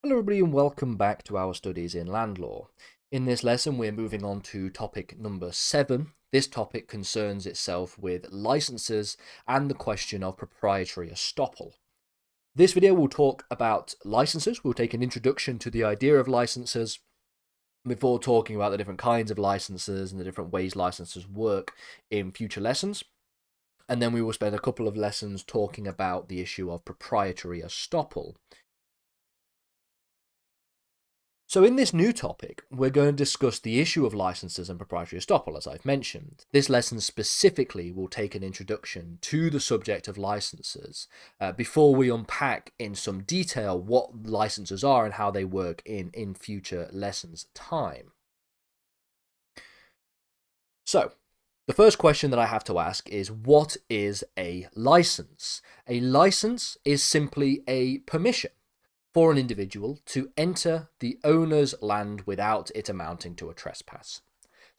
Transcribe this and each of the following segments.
Hello everybody and welcome back to our studies in land law. In this lesson we're moving on to topic number 7. This topic concerns itself with licenses and the question of proprietary estoppel. This video will talk about licenses. We'll take an introduction to the idea of licenses before talking about the different kinds of licenses and the different ways licenses work in future lessons. And then we will spend a couple of lessons talking about the issue of proprietary estoppel. So in this new topic, we're going to discuss the issue of licenses and proprietary estoppel, as I've mentioned. This lesson specifically will take an introduction to the subject of licenses before we unpack in some detail what licenses are and how they work in future lessons' time. So, the first question that I have to ask is, what is a license? A license is simply a permission for an individual to enter the owner's land without it amounting to a trespass.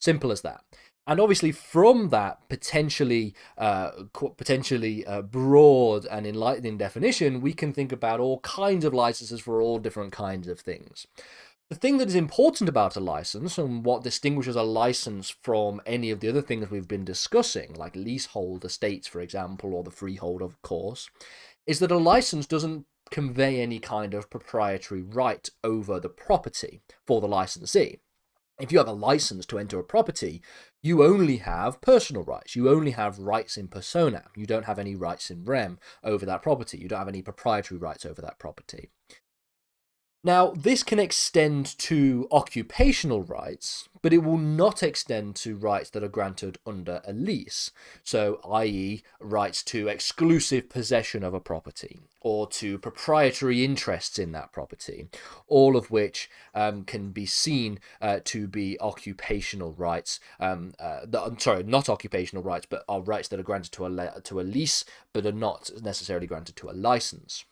Simple as that. And obviously from that potentially broad and enlightening definition, we can think about all kinds of licenses for all different kinds of things. The thing that is important about a license and what distinguishes a license from any of the other things we've been discussing, like leasehold estates, for example, or the freehold, of course, is that a license doesn't convey any kind of proprietary right over the property for the licensee. If you have a license to enter a property, you only have personal rights. You only have rights in personam. You don't have any rights in rem over that property. You don't have any proprietary rights over that property. Now, this can extend to occupational rights, but it will not extend to rights that are granted under a lease. So, i.e., rights to exclusive possession of a property or to proprietary interests in that property, all of which can be seen to be occupational rights. Not occupational rights, but are rights that are granted to a lease, but are not necessarily granted to a license.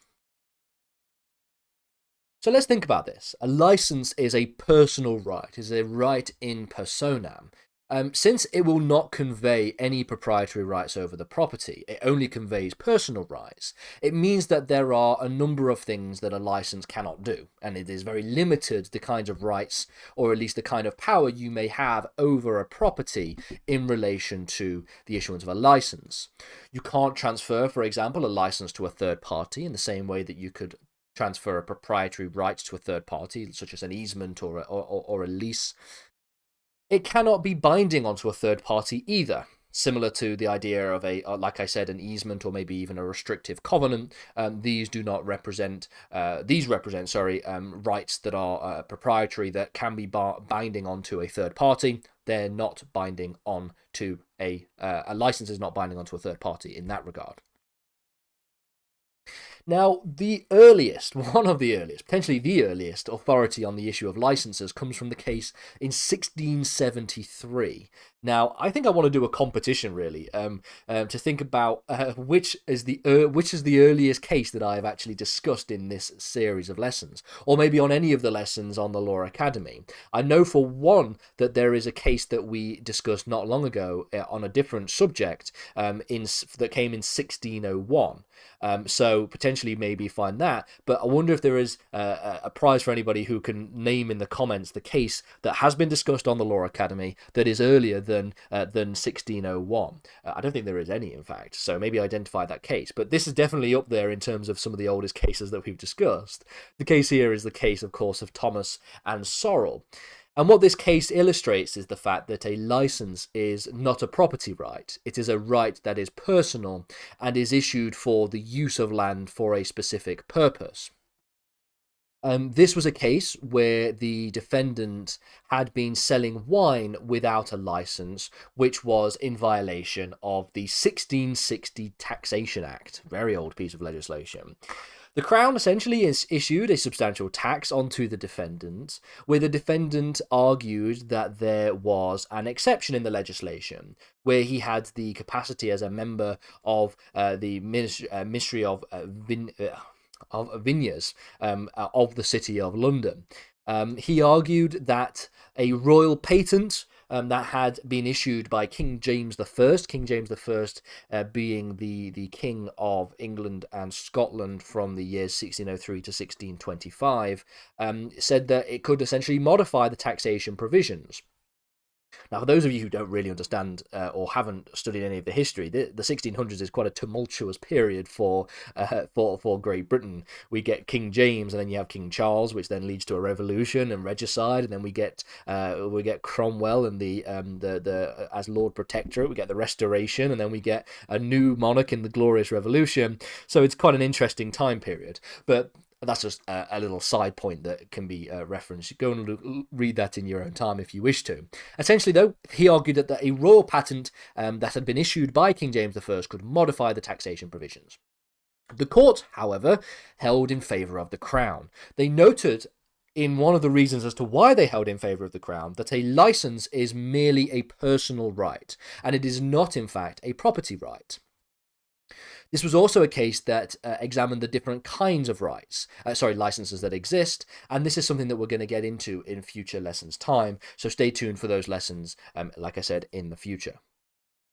So let's think about this. A license is a personal right, is a right in personam. Since it will not convey any proprietary rights over the property, it only conveys personal rights, it means that there are a number of things that a license cannot do, and it is very limited the kinds of rights, or at least the kind of power you may have over a property in relation to the issuance of a license. You can't transfer, for example, a license to a third party in the same way that you could transfer a proprietary right to a third party, such as an easement or a lease. It cannot be binding onto a third party either, similar to the idea of like I said, an easement or maybe even a restrictive covenant. These represent rights that are proprietary that can be binding onto a third party. They're not binding on to a license is not binding onto a third party in that regard. Now, one of the earliest, potentially the earliest authority on the issue of licenses comes from the case in 1673. Now, I think I want to do a competition, really, to think about which is the earliest case that I have actually discussed in this series of lessons, or maybe on any of the lessons on the Law Academy. I know for one that there is a case that we discussed not long ago on a different subject that came in 1601. So potentially maybe find that, but I wonder if there is a prize for anybody who can name in the comments the case that has been discussed on the Law Academy that is earlier than 1601. I don't think there is any, in fact, so maybe identify that case, but this is definitely up there in terms of some of the oldest cases that we've discussed. The case here is the case, of course, of Thomas and Sorrel. And what this case illustrates is the fact that a license is not a property right. It is a right that is personal and is issued for the use of land for a specific purpose. This was a case where the defendant had been selling wine without a license, which was in violation of the 1660 Taxation Act, very old piece of legislation. The Crown essentially issued a substantial tax onto the defendant, where the defendant argued that there was an exception in the legislation, where he had the capacity as a member of the Ministry of Vineyards of the City of London. He argued that a royal patent that had been issued by King James I. King James I being the King of England and Scotland from the years 1603 to 1625, said that it could essentially modify the taxation provisions. Now, for those of you who don't really understand or haven't studied any of the history, the 1600s is quite a tumultuous period for Great Britain. We get King James, and then you have King Charles, which then leads to a revolution and regicide, and then we get Cromwell and the as Lord Protectorate. We get the Restoration, and then we get a new monarch in the Glorious Revolution. So it's quite an interesting time period, but that's just a little side point that can be referenced. Go and read that in your own time if you wish to. Essentially, though, he argued that a royal patent that had been issued by King James I could modify the taxation provisions. The court, however, held in favour of the Crown. They noted in one of the reasons as to why they held in favour of the Crown that a licence is merely a personal right, and it is not, in fact, a property right. This was also a case that examined the different kinds of licenses that exist, and this is something that we're going to get into in future lessons' time, so stay tuned for those lessons, like I said, in the future.